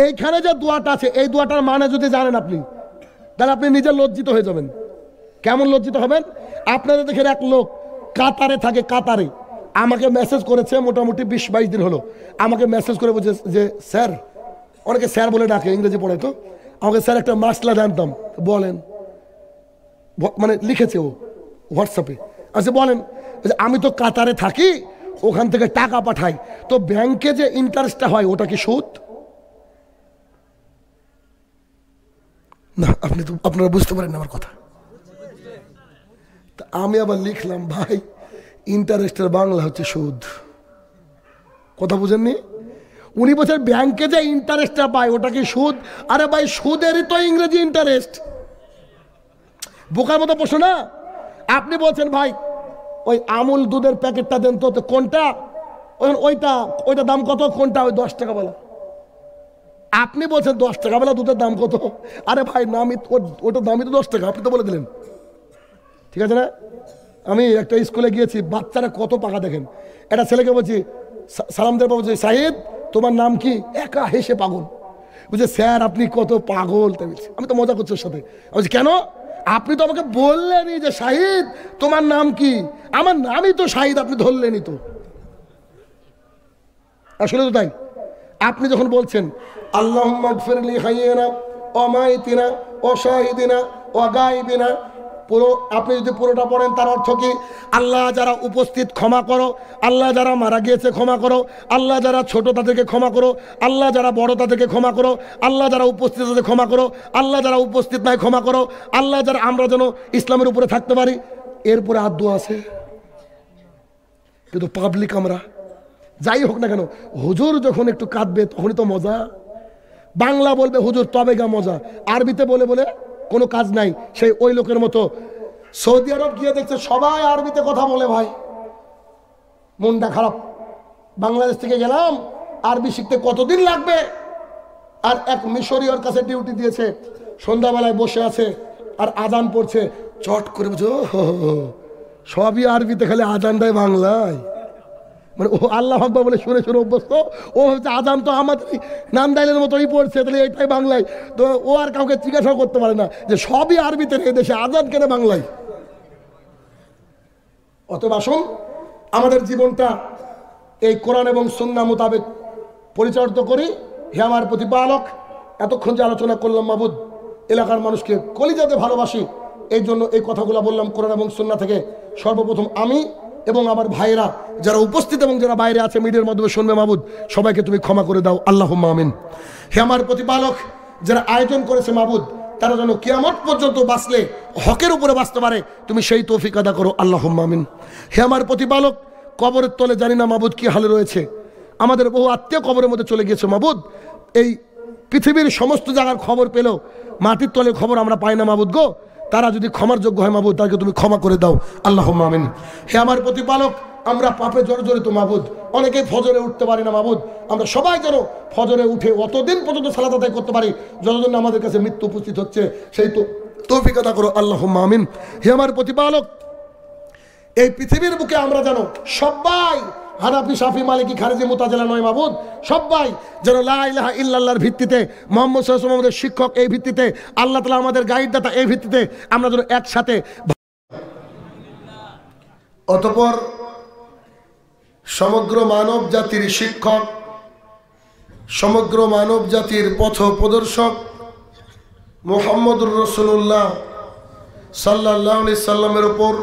এইখানে যে দোয়াটা আছে, এই দোয়াটার মানে যদি জানেন আপনি, তাহলে আপনি নিজে লজ্জিত হয়ে যাবেন। কেমন লজ্জিত হবেন? আপনাদের দেখেন এক লোক কাতারে থাকে, কাতারে আমাকে মেসেজ করেছে, মোটামুটি 20-22 দিন হলো আমাকে মেসেজ করে বলছে যে স্যার, অনেকে স্যার বলে ডাকে, ইংরেজি পড়ে তো, আমাকে স্যার একটা মাসলা জানতাম। বলেন, মানে লিখেছে ও হোয়াটসঅ্যাপে। আচ্ছা বলেন। আমি তো কাতারে থাকি, ওখান থেকে টাকা পাঠাই, তো ব্যাংকে যে ইন্টারেস্টটা হয় ওটা কি সুদ? না, আপনারা বুঝতে পারেন না আমার কথা। তা আমি আবার লিখলাম, ভাই ইন্টারেস্টের বাংলা হচ্ছে সুদ। কথা বুঝেননি? উনি বলছেন ব্যাংকে যে ইন্টারেস্টটা পায় ওটা কি সুদ? আরে ভাই সুদেরই তো ইংরেজি ইন্টারেস্ট। বোকার মতো প্রশ্ন না? আপনি বলছেন ভাই ওই আমুল দুধের প্যাকেটটা দেন তো, কোনটা? ওইটা দাম কত? কোনটা? ওই 10 টাকা বলা। আপনি বলছেন 10 টাকা বলা দুধের দাম কত? আরে ভাই নামই ওটার দামই তো 10 টাকা, আপনি তো বলে দিলেন। ঠিক আছে না? আমি একটা স্কুলে গিয়েছি, বাচ্চারা কত পাকা দেখেন। একটা ছেলেকে বলছি, সালাম দেব, বলছি সাহিদ তোমার নাম কি? একা হেসে পাগল। বুঝছে স্যার আপনি কত পাগল। তাই বলছি, আমি তো মজা করছি ওর সাথে। আমি বলছি কেন? আপনি তো আমাকে বললেনই যে শাহিদ তোমার নাম কি। আমার নামই তো শাহিদ, আপনি ধরলেনই তো। আসলে তো তাই। আপনি যখন বলছেন আল্লাহুম্মা গফিরলি হাইয়িনা ওয়া মাইতিনা ওয়া শাহিদিনা ওয়া গায়বিনা, পুরো আপনি যদি পুরোটা পড়েন তার অর্থ কি? আল্লাহ যারা উপস্থিত ক্ষমা করো, আল্লাহ যারা মারা গিয়েছে ক্ষমা করো, আল্লাহ যারা ছোট তাদেরকে ক্ষমা করো, আল্লাহ যারা বড় তাদেরকে ক্ষমা করো, আল্লাহ যারা উপস্থিত তাদের ক্ষমা করো, আল্লাহ যারা উপস্থিত নাই ক্ষমা করো, আল্লাহ যারা, আমরা যেন ইসলামের উপরে থাকতে পারি। এরপরে আর দোয়া আছে, কিন্তু পাবলিক আমরা যাই হোক না কেন, হুজুর যখন একটু কাঁদবে তখনই তো মজা। বাংলা বলবে হুজুর তবে গা মজা, আরবিতে বলে বলে কোনো কাজ নাই। সেই ওই লোকের মতো সৌদি আরব গিয়ে দেখছে সবাই আরবিতে কথা বলে, ভাই মনটা খারাপ। বাংলাদেশ থেকে গেলাম, আরবি শিখতে কতদিন লাগবে? আর এক মিশরীয়র কাছে ডিউটি দিয়েছে, সন্ধ্যাবেলায় বসে আছে আর আজান পড়ছে, চট করে বুঝো সবই আরবিতে, খালি আজান দেয় বাংলায়। মানে ও আল্লাহ আকবার বলে শুনে শুনে অভ্যস্ত। ও হচ্ছে আজান তো আমাদের নামদাইলের মতোই পড়ছে, তাহলে এটাই বাংলায়। তো ও আর কাউকে জিজ্ঞাসা করতে পারে না যে সবই আরবিতে, এই দেশে আজান কেন বাংলায়। অতএব আসুন আমাদের জীবনটা এই কোরআন এবং সুন্নাহ মোতাবেক পরিচালিত করি। হে আমার প্রতিপালক, এতক্ষণ যে আলোচনা করলাম মাবুদ, এলাকার মানুষকে কলিজাতে ভালোবাসি, এই জন্য এই কথাগুলো বললাম কোরআন এবং সুন্নাহ থেকে। সর্বপ্রথম আমি এবং আমার ভাইয়েরা যারা উপস্থিত এবং যারা বাইরে আছে মিডিয়ার মাধ্যমে শুনবে, মাবুদ সবাইকে তুমি ক্ষমা করে দাও, আল্লাহুম্মা আমিন। হে আমার প্রতিপালক, যারা আয়োজন করেছে মাবুদ, তারা যেন কিয়ামত পর্যন্ত বাঁচলে হকের উপরে বাঁচতে পারে, তুমি সেই তৌফিক আদা করো, আল্লাহুম্মা আমিন। হে আমার প্রতিপালক, কবরের তলে জানি না মাবুদ কি হালে রয়েছে, আমাদের বহু আত্মীয় কবরের মধ্যে চলে গিয়েছে মাবুদ। এই পৃথিবীর সমস্ত জায়গার খবর পেলেও মাটির তলের খবর আমরা পাই না মাবুদ গো। তারা যদি ক্ষমার যোগ্য হয় মাবুদ, তাকে তুমি ক্ষমা করে দাও, আল্লাহুম্মা আমিন। হে আমার প্রতিপালক, আমরা পাপে জর্জরিত মাবুদ, অনেকেই ফজরে উঠতে পারি না মাবুদ, আমরা সবাই যেন ফজরে উঠে অতদিন পর্যন্ত সালাত আদায় করতে পারি যতদিন আমাদের কাছে মৃত্যু উপস্থিত হচ্ছে, সেই তো তৌফিক আদা করো, আল্লাহুম্মা আমিন। হে আমার প্রতিপালক, এই পৃথিবীর বুকে আমরা যেন সবাই হানাফি, শাফি, মালিকি, খারিজি, মুতাজিলা নয় মাবুদ, সবাই যেন লা ইলাহা ইল্লাল্লাহর ভিত্তিতে, মুহাম্মদ সাল্লাল্লাহু আলাইহি ওয়াসাল্লাম আমাদের শিক্ষক এই ভিত্তিতে, আল্লাহ তাআলা আমাদের গাইডদাতা এই ভিত্তিতে আমরা যেন একসাথে। অতঃপর সমগ্র মানব জাতির শিক্ষক, সমগ্র মানব জাতির পথ প্রদর্শক মুহাম্মদুর রাসূলুল্লাহ সাল্লাল্লাহু আলাইহি সাল্লামের উপর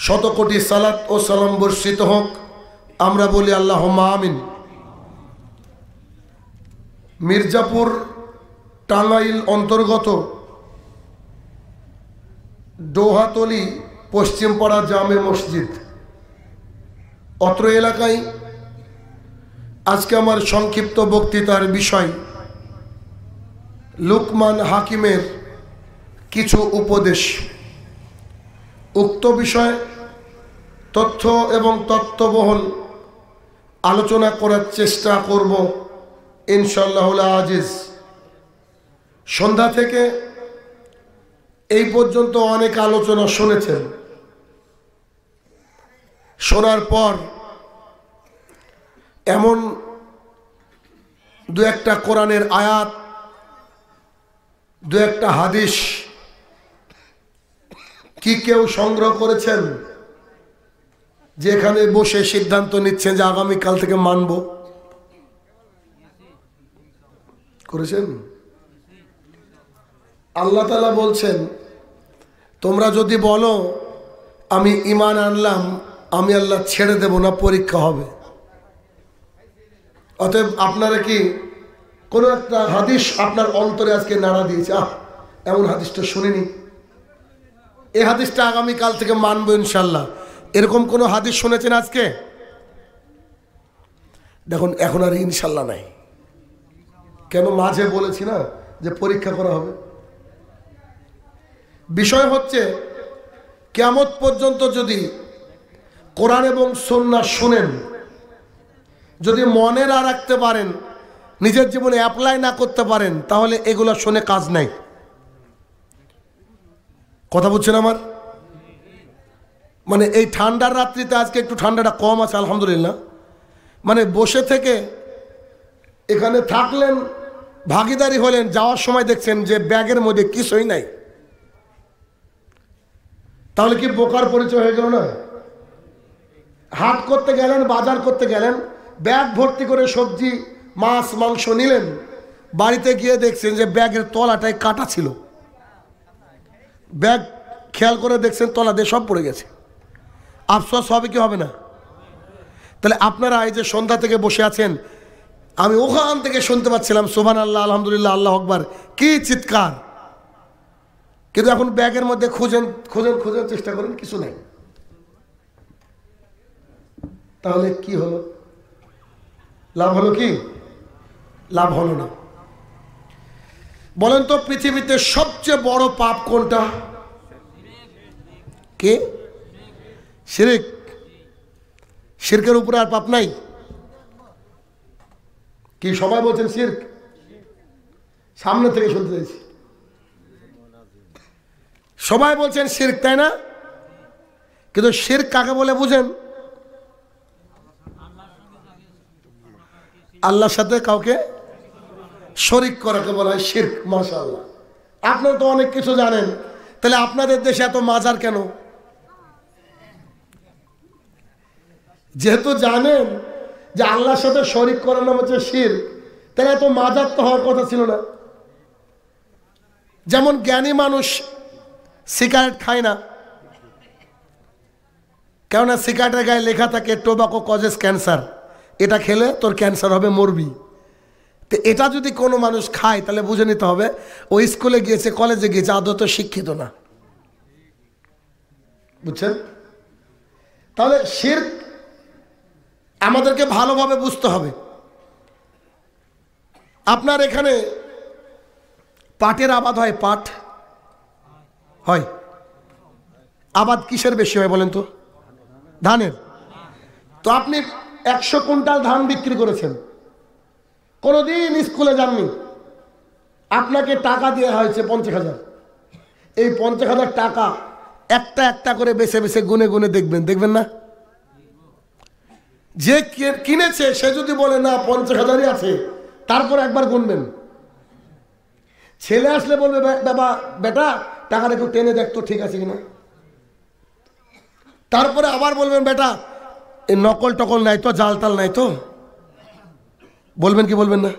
শত কোটি সালাত ও সালাম বর্ষিত হোক। আমরা বলি আল্লাহুম্মা আমিন। মির্জাপুর টাঙ্গাইল অন্তর্গত ডোহাতলি পশ্চিমপাড়া জামে মসজিদ, অত্র এলাকায় আজকে আমার সংক্ষিপ্ত বক্তৃতার বিষয় লুকমান হাকিমের কিছু উপদেশ। উক্ত বিষয় তথ্য এবং তত্ত্ববহুল আলোচনা করার চেষ্টা করব ইনশাআল্লাহুল আজিজ। সন্ধ্যা থেকে এই পর্যন্ত অনেক আলোচনা শুনেছেন, শোনার পর এমন দু একটা কোরআনের আয়াত, দু একটা হাদিস কি কেউ সংগ্রহ করেছেন যেখানে বসে সিদ্ধান্ত নিচ্ছেন যে আগামীকাল থেকে মানব? করেছেন? আল্লাহ তাআলা বলছেন, তোমরা যদি বলো আমি ঈমান আনলাম, আমি আল্লাহ ছেড়ে দেব না, পরীক্ষা হবে। অতএব আপনারা কি কোনো একটা হাদিস আপনার অন্তরে আজকে নাড়া দিয়েছে, এমন হাদিসটা শুনিনি, এই হাদিসটা আগামীকাল থেকে মানবো ইনশাল্লাহ, এরকম কোনো হাদিস শুনেছেন আজকে? দেখুন এখন আর ইনশাল্লাহ নাই। কেন? মাঝে বলেছি না যে পরীক্ষা করা হবে। বিষয় হচ্ছে কিয়ামত পর্যন্ত যদি কোরআন এবং সুন্নাহ শুনেন, যদি মনে না রাখতে পারেন, নিজের জীবনে অ্যাপ্লাই না করতে পারেন, তাহলে এগুলো শুনে কাজ নাই। কথা বুঝছেন আমার? মানে এই ঠান্ডার রাত্রিতে আজকে একটু ঠান্ডাটা কম আছে আলহামদুলিল্লাহ। মানে বসে থেকে এখানে থাকলেন, ভাগিদারি হলেন, যাওয়ার সময় দেখছেন যে ব্যাগের মধ্যে কিছুই নাই, তাহলে কি বোকার পরিচয় হয়ে গেল না? হাট করতে গেলেন, বাজার করতে গেলেন, ব্যাগ ভর্তি করে সবজি মাছ মাংস নিলেন, বাড়িতে গিয়ে দেখছেন যে ব্যাগের তলাটায় কাটা ছিল, ব্যাগ খেয়াল করে দেখছেন তলা দিয়ে সব পড়ে গেছে, আফসোস হবে কি হবে না? তাহলে আপনারা এই যে সন্ধ্যা থেকে বসে আছেন, আমি ওখান থেকে শুনতে পাচ্ছিলাম সুবহানাল্লাহ, আলহামদুলিল্লাহ, আল্লাহু আকবার, কি চিৎকার, কিন্তু এখন ব্যাগের মধ্যে খুঁজেন খুঁজেন খুঁজেন চেষ্টা করেন, কিছু নাই। তাহলে কি হলো? লাভ হলো কি? লাভ হলো না। বলেন তো পৃথিবীতে সবচেয়ে বড় পাপ কোনটা? কে? শিরক। শিরকের উপরে আর পাপ নাই? কি সবাই বলছেন শিরক? সামনে থেকে শুনতে চাইছি, সবাই বলছেন শিরক, তাই না? কিন্তু শিরক কাকে বলে বুঝেন? আল্লাহর সাথে কাউকে শরীক করাকে বলা হয় শিরক। মাশাআল্লাহ, আপনারা তো অনেক কিছু জানেন, তাহলে আপনাদের দেশে এত মাজার কেন? যেহেতু জানেন যে আল্লাহর সাথে শরীক করার নাম হচ্ছে শিরক, তাহলে এত মাজার তো হওয়ার কথা ছিল না। যেমন জ্ঞানী মানুষ সিগারেট খায় না, কেননা সিগারেটের গায়ে লেখা থাকে টোবাকো কজেস ক্যান্সার, এটা খেলে তোর ক্যান্সার হবে, মরবি। তো এটা যদি কোনো মানুষ খায় তাহলে বুঝে নিতে হবে ও স্কুলে গিয়েছে, কলেজে গিয়েছে, আদৌ তো শিক্ষিত না। বুঝছেন? তাহলে শিরক আমাদেরকে ভালোভাবে বুঝতে হবে। আপনার এখানে পাটের আবাদ হয়? পাট হয়? আবাদ কিসের বেশি হয় বলেন তো? ধানের। তো আপনি 100 কুইন্টাল ধান বিক্রি করেছেন, কোনোদিন স্কুলে যাননি, আপনাকে টাকা দেওয়া হয়েছে 50,000। এই 50,000 টাকা একটা একটা করে বেছে বেছে গুনে গুনে দেখবেন, দেখবেন না? যে কিনেছে সে যদি বলে না 50,000ই আছে, তারপর একবার গুনবেন। ছেলে আসলে বলবে বাবা বেটা টাকাটা একটু টেনে দেখতো ঠিক আছে কিনা, তারপরে আবার বলবেন বেটা এই নকল টকল নাই তো, জাল তাল নাই তো, বলবেন কি বলবেন না?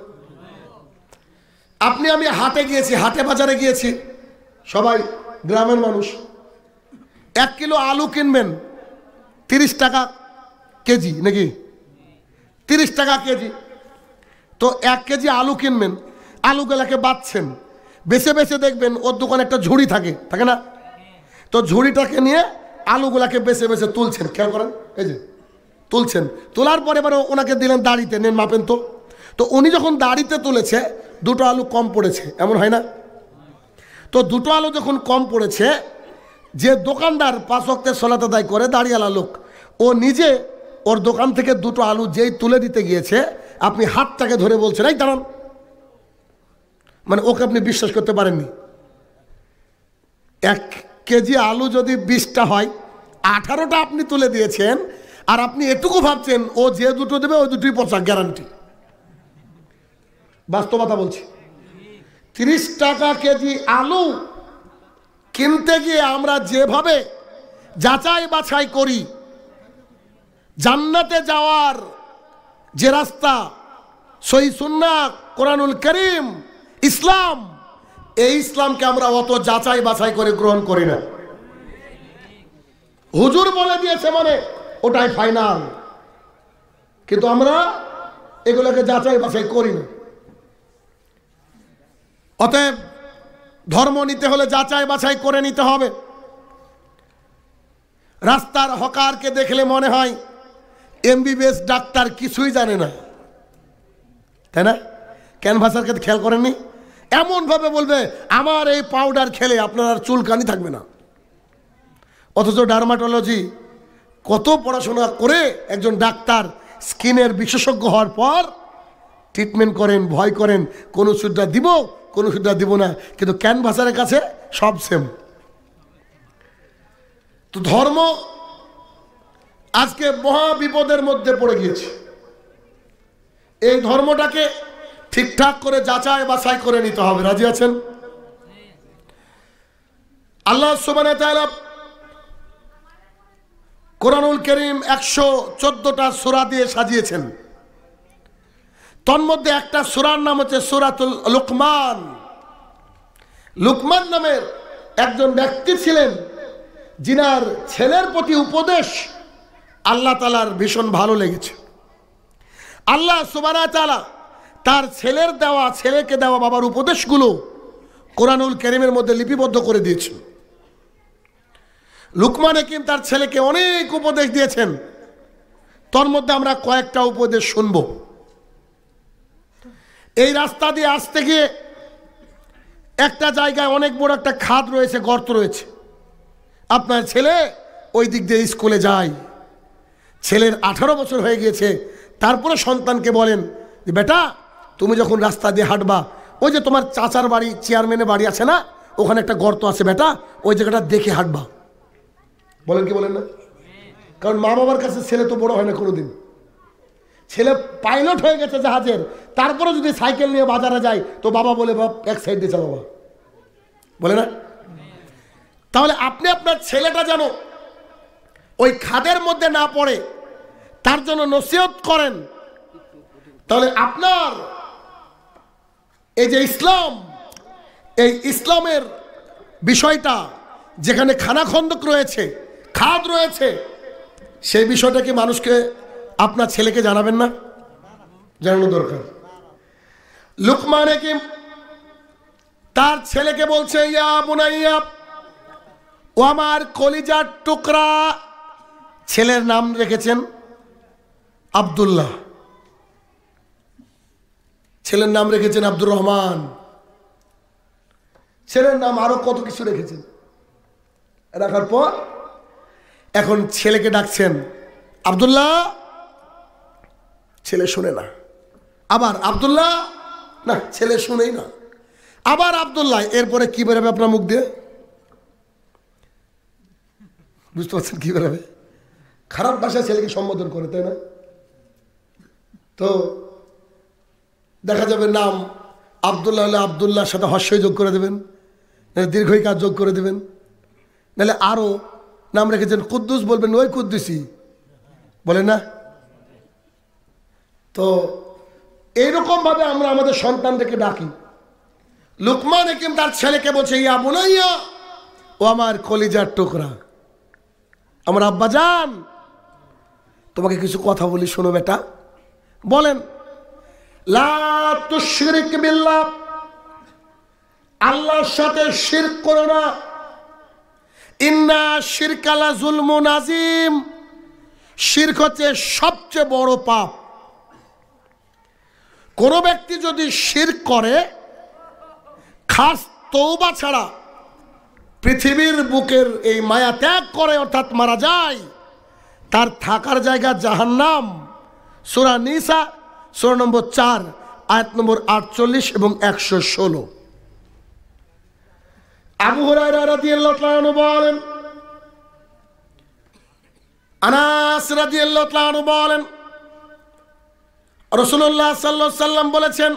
আমি হাটে গিয়েছি, হাটে বাজারে গিয়েছি, সবাই গ্রামের মানুষ, 1 কিলো আলু কিনবেন 30 টাকা কেজি, নাকি 30 টাকা কেজি। তো 1 কেজি আলু কিনবেন, আলুগুলাকে বাছছেন, বেছে বেছে দেখবেন ওর দোকানে একটা ঝুড়ি থাকে, থাকে না? তো ঝুড়িটাকে নিয়ে আলুগুলাকে বেছে বেছে তুলছেন, খেয়াল করেন, এই যে তুলছেন, তোলার পরে এবার ওনাকে দিলেন দাড়িতে, নেন মাপেন তো। তো উনি যখন দাড়িতে তুলেছে 2টো আলু কম পড়েছে, এমন হয় না? তো 2টো আলু যখন কম পড়েছে, যে দোকানদার 5 ওয়াক্তের সালাত আদায় করে দাড়িওয়ালা লোক, ও নিজে ওর দোকান থেকে 2টো আলু যেই তুলে দিতে গিয়েছে, আপনি হাতটাকে ধরে বলছেন এই দাঁড়ান, মানে ওকে আপনি বিশ্বাস করতে পারেননি। 1 কেজি আলু যদি 20টা হয়, 18টা আপনি তুলে দিয়েছেন, আর আপনি এটুকু ভাবছেন ও যে 2টো দেবে ওই 2টোই পচা, গ্যারান্টি। বাস্তবতা বলছি। 30 টাকা কেজি আলু কিনতে গিয়ে আমরা যেভাবে যাচাই বাছাই করি, জান্নাতে যাওয়ার যে রাস্তা, সহিহ সুন্নাহ, কোরআনুল কারীম, ইসলাম, এই ইসলামকে আমরা অত যাচাই বাছাই করে গ্রহণ করি না। হুজুর বলে দিয়েছে মানে ওটাই ফাইনাল, কিন্তু আমরা এগুলোকে যাচাই বাছাই করি না। অতএব ধর্ম নিতে হলে যাচাই বাছাই করে নিতে হবে। রাস্তার হকারকে দেখলে মনে হয় এমবিবিএস ডাক্তার, কিছুই জানে না, তাই না? ক্যানভাসারকে খেয়াল করেননি? এমন ভাবে বলবে আমার এই পাউডার খেলে আপনার আর চুলকানি থাকবে না। অথচ ডার্মাটোলজি কত পড়াশোনা করে একজন ডাক্তার স্কিনের বিশেষজ্ঞ হওয়ার পর ট্রিটমেন্ট করেন, ভয় করেন কোন ওষুধটা দিব কোন ওষুধটা দিব না, কিন্তু ক্যানভাসারের কাছে সব সেম। তো ধর্ম আজকে মহা বিপদের মধ্যে পড়ে গিয়েছে। এই ধর্মটাকে ঠিকঠাক করে যাচাই বাছাই করে নিতে হবে। রাজি আছেন? আল্লাহ সুবহানাহু ওয়া তাআলা কোরআনুল কারীম 114টা সূরা দিয়ে সাজিয়েছেন। তন্মধ্যে একটা সূরার নাম হচ্ছে সূরাতুল লুকমান। লুকমান নামের একজন ব্যক্তি ছিলেন যিনার ছেলের প্রতি উপদেশ আল্লাহ তাআলার ভীষণ ভালো লেগেছে। আল্লাহ সুবহানাহু ওয়া তাআলা তার ছেলেকে দেওয়া বাবার উপদেশগুলো কোরআনুল কারীমের মধ্যে লিপিবদ্ধ করে দিয়েছেন। লুকমান হাকিম তার ছেলেকে অনেক উপদেশ দিয়েছেন, তার মধ্যে আমরা কয়েকটা উপদেশ শুনব। এই রাস্তা দিয়ে আসতে গিয়ে একটা জায়গায় অনেক বড় একটা খাদ রয়েছে, গর্ত রয়েছে। আপনার ছেলে ওই দিক দিয়ে স্কুলে যায়। ছেলের 18 বছর হয়ে গিয়েছে, তারপরে সন্তানকে বলেন যে বেটা তুমি যখন রাস্তা দিয়ে হাঁটবা, ওই যে তোমার চাচার বাড়ি, চেয়ারম্যানের বাড়ি আছে না, ওখানে একটা গর্ত আছে বেটা, ওই জায়গাটা দেখে হাঁটবা। বলেন কি বলেন না? কারণ মা বাবার কাছে ছেলে তো বড় হয় না কোনোদিন। ছেলে পাইলট হয়ে গেছে জাহাজের, তারপরে যদি সাইকেল নিয়ে বাজারে যায় তো বাবা বলে বাপ এক সাইড দিয়ে চালাবা, বলে না? তাহলে আপনি আপনার ছেলেটা যেন ওই খাদের মধ্যে না পড়ে তার জন্য নসিহত করেন। তাহলে আপনার এই যে ইসলাম, এই ইসলামের বিষয়টা যেখানে খানাখন্দক রয়েছে, খাদ রয়েছে, সেই বিষয়টা কি মানুষকে, আপনার ছেলেকে জানাবেন না? জানানো দরকার। লুকমান হাকিম তার ছেলেকে বলছে ইয়া বুনাইয়া, ও আমার কলিজার টুকরা। ছেলের নাম রেখেছেন আব্দুল্লাহ, ছেলের নাম রেখেছেন আব্দুর রহমান, ছেলের নাম আরো কত কিছু রেখেছেন। রাখার পর এখন ছেলেকে ডাকছেন আব্দুল্লাহ, ছেলে শুনে না। আবার আব্দুল্লাহ, না ছেলে শুনেই না। আবার আব্দুল্লাহ, এরপরে কি বেরোবে আপনার মুখ দিয়ে? বুঝতে পারছেন কি বেরোবে? খারাপ ভাষায় ছেলেকে সম্বোধন করে, তাই না? তো দেখা যাবে নাম আব্দুল্লাহ হলে আব্দুল্লাহর সাথে হর্ষই যোগ করে দেবেন, নাহলে দীর্ঘইকার যোগ করে দেবেন, নাহলে আরো নাম রেখেছেন কুদ্দুস, বলবেন ওই কুদ্দুসি, বলেন না? তো এইরকম ভাবে আমরা আমাদের সন্তানদেরকে ডাকি। লুকমান হাকিম তার ছেলেকে বলছে ইয়া বুনাইয়া, ও আমার কলিজার টুকরা, আমার আব্বাজান, তোমাকে কিছু কথা বলি, শোনো বেটা। বলেন। লা তুশরিক বিল্লাহ, আল্লাহর সাথে শিরক করো না। ইন্না শিরকা লা যুলমুন আযীম, শিরক হচ্ছে সবচেয়ে বড় পাপ। কোন ব্যক্তি যদি শিরক করে, খাস তওবা ছাড়া পৃথিবীর বুকের এই মায়া ত্যাগ করে, অর্থাৎ মারা যায়, তার থাকার জায়গা জাহান্নাম। সূরা নিসা সূরা নম্বর 4 আয়াত নম্বর 48 এবং 116। আবু হুরায়রা রাদিয়াল্লাহু তাআলা আনহু বলেন, আনাস রাদিয়াল্লাহু তাআলা আনহু বলেন, রাসূলুল্লাহ সাল্লাল্লাহু আলাইহি ওয়াসাল্লাম বলেছেন,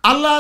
আল্লাহ